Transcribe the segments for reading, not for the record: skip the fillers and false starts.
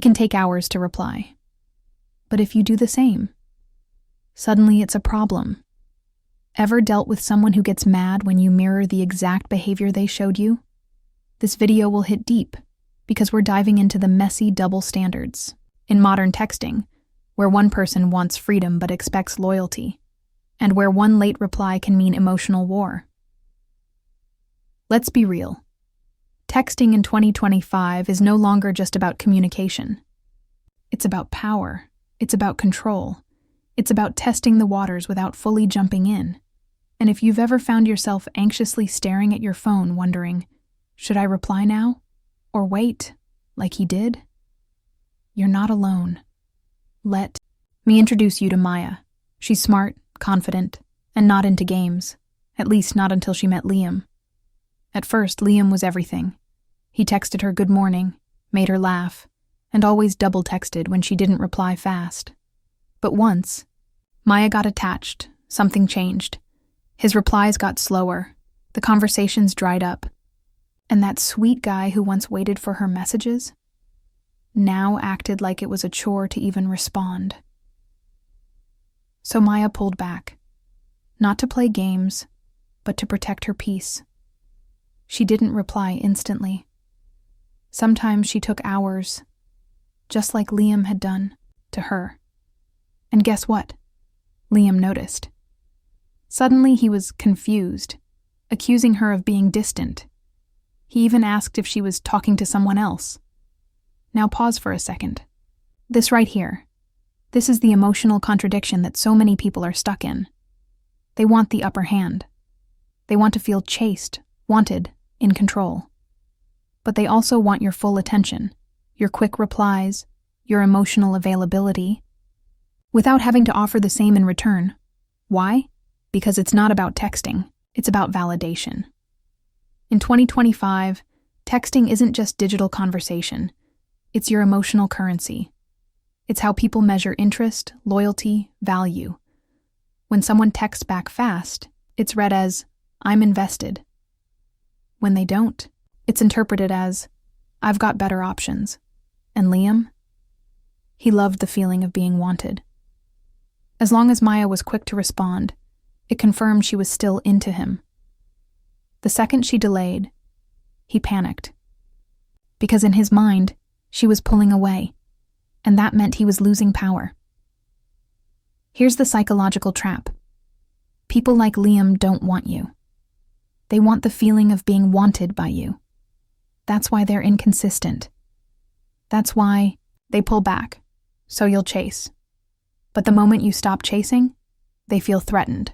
can take hours to reply. But if you do the same, suddenly it's a problem. Ever dealt with someone who gets mad when you mirror the exact behavior they showed you? This video will hit deep because we're diving into the messy double standards in modern texting, where one person wants freedom but expects loyalty, and where one late reply can mean emotional war. Let's be real. Texting in 2025 is no longer just about communication. It's about power. It's about control. It's about testing the waters without fully jumping in. And if you've ever found yourself anxiously staring at your phone wondering, should I reply now? Or wait, like he did? You're not alone. Let me introduce you to Maya. She's smart, confident, and not into games. At least not until she met Liam. At first, Liam was everything. He texted her good morning, made her laugh, and always double-texted when she didn't reply fast. But once, Maya got attached, something changed. His replies got slower, the conversations dried up, and that sweet guy who once waited for her messages now acted like it was a chore to even respond. So Maya pulled back, not to play games, but to protect her peace. She didn't reply instantly. Sometimes she took hours, just like Liam had done to her. And guess what? Liam noticed. Suddenly he was confused, accusing her of being distant. He even asked if she was talking to someone else. Now pause for a second. This right here. This is the emotional contradiction that so many people are stuck in. They want the upper hand. They want to feel chased, wanted, in control. But they also want your full attention, your quick replies, your emotional availability, without having to offer the same in return. Why? Because it's not about texting, it's about validation. In 2025, texting isn't just digital conversation, it's your emotional currency. It's how people measure interest, loyalty, value. When someone texts back fast, it's read as, I'm invested. When they don't, it's interpreted as, I've got better options. And Liam? He loved the feeling of being wanted. As long as Maya was quick to respond, it confirmed she was still into him. The second she delayed, he panicked. Because in his mind, she was pulling away, and that meant he was losing power. Here's the psychological trap. People like Liam don't want you. They want the feeling of being wanted by you. That's why they're inconsistent. That's why they pull back, so you'll chase. But the moment you stop chasing, they feel threatened.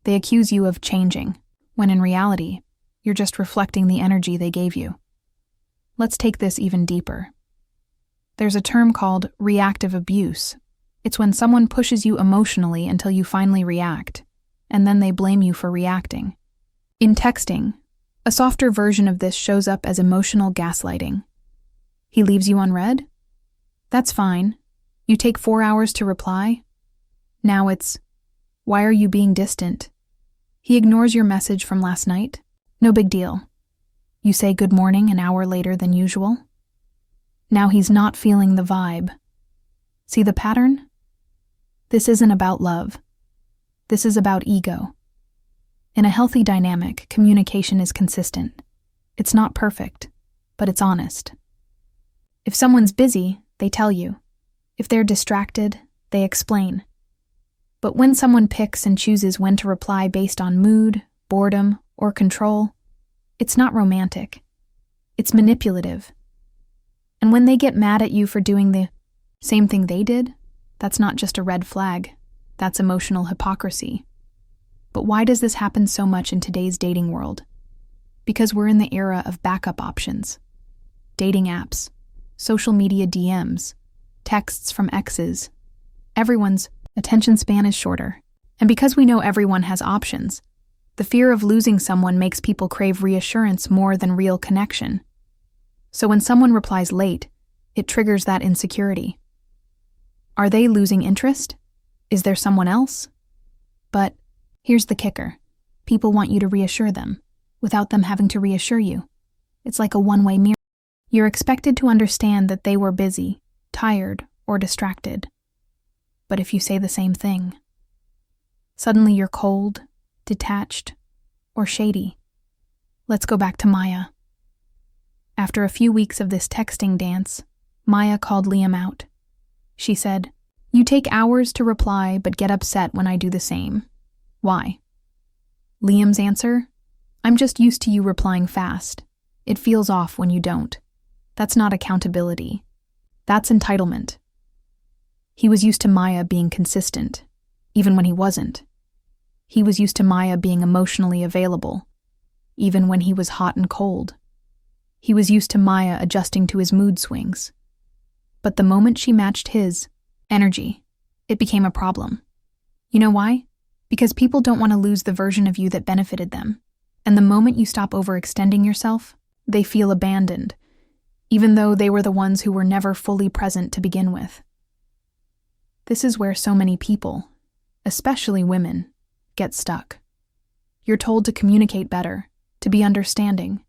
They accuse you of changing, when in reality, you're just reflecting the energy they gave you. Let's take this even deeper. There's a term called reactive abuse. It's when someone pushes you emotionally until you finally react, and then they blame you for reacting. In texting, a softer version of this shows up as emotional gaslighting. He leaves you unread? That's fine. You take 4 hours to reply? Now it's, why are you being distant? He ignores your message from last night? No big deal. You say good morning an hour later than usual? Now he's not feeling the vibe. See the pattern? This isn't about love. This is about ego. In a healthy dynamic, communication is consistent. It's not perfect, but it's honest. If someone's busy, they tell you. If they're distracted, they explain. But when someone picks and chooses when to reply based on mood, boredom, or control, it's not romantic. It's manipulative. And when they get mad at you for doing the same thing they did, that's not just a red flag. That's emotional hypocrisy. But why does this happen so much in today's dating world? Because we're in the era of backup options. Dating apps, social media DMs, texts from exes. Everyone's attention span is shorter. And because we know everyone has options, the fear of losing someone makes people crave reassurance more than real connection. So when someone replies late, it triggers that insecurity. Are they losing interest? Is there someone else? But here's the kicker. People want you to reassure them, without them having to reassure you. It's like a one-way mirror. You're expected to understand that they were busy, tired, or distracted. But if you say the same thing, suddenly you're cold, detached, or shady. Let's go back to Maya. After a few weeks of this texting dance, Maya called Liam out. She said, "You take hours to reply but get upset when I do the same. Why?" Liam's answer, "I'm just used to you replying fast. It feels off when you don't. That's not accountability. That's entitlement." He was used to Maya being consistent, even when he wasn't. He was used to Maya being emotionally available, even when he was hot and cold. He was used to Maya adjusting to his mood swings. But the moment she matched his energy, it became a problem. You know why? Because people don't want to lose the version of you that benefited them. And the moment you stop overextending yourself, they feel abandoned, even though they were the ones who were never fully present to begin with. This is where so many people, especially women, get stuck. You're told to communicate better, to be understanding,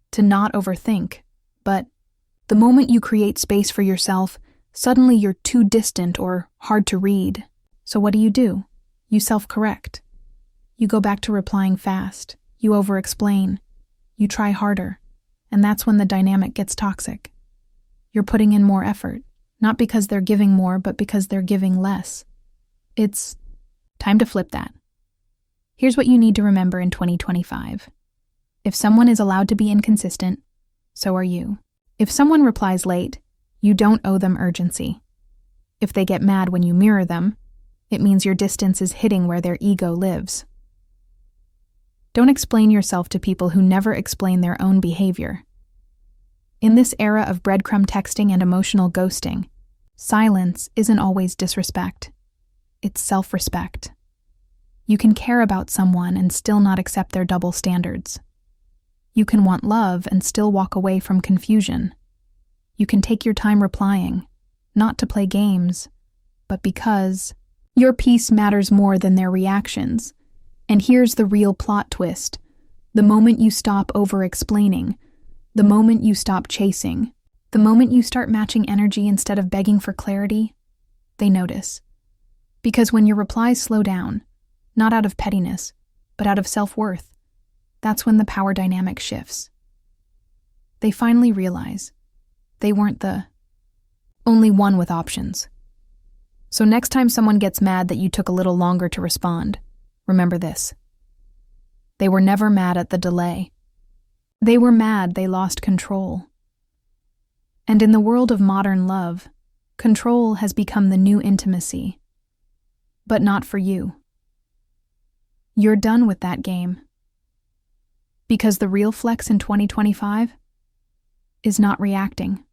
to not overthink, but the moment you create space for yourself, suddenly you're too distant or hard to read. So what do? You self-correct. You go back to replying fast. You over-explain. You try harder. And that's when the dynamic gets toxic. You're putting in more effort, not because they're giving more, but because they're giving less. It's time to flip that. Here's what you need to remember in 2025. If someone is allowed to be inconsistent, so are you. If someone replies late, you don't owe them urgency. If they get mad when you mirror them, it means your distance is hitting where their ego lives. Don't explain yourself to people who never explain their own behavior. In this era of breadcrumb texting and emotional ghosting, silence isn't always disrespect. It's self-respect. You can care about someone and still not accept their double standards. You can want love and still walk away from confusion. You can take your time replying, not to play games, but because your peace matters more than their reactions. And here's the real plot twist. The moment you stop over-explaining, the moment you stop chasing, the moment you start matching energy instead of begging for clarity, they notice. Because when your replies slow down, not out of pettiness, but out of self-worth, that's when the power dynamic shifts. They finally realize they weren't the only one with options. So next time someone gets mad that you took a little longer to respond, remember this. They were never mad at the delay. They were mad they lost control. And in the world of modern love, control has become the new intimacy. But not for you. You're done with that game. Because the real flex in 2025 is not reacting.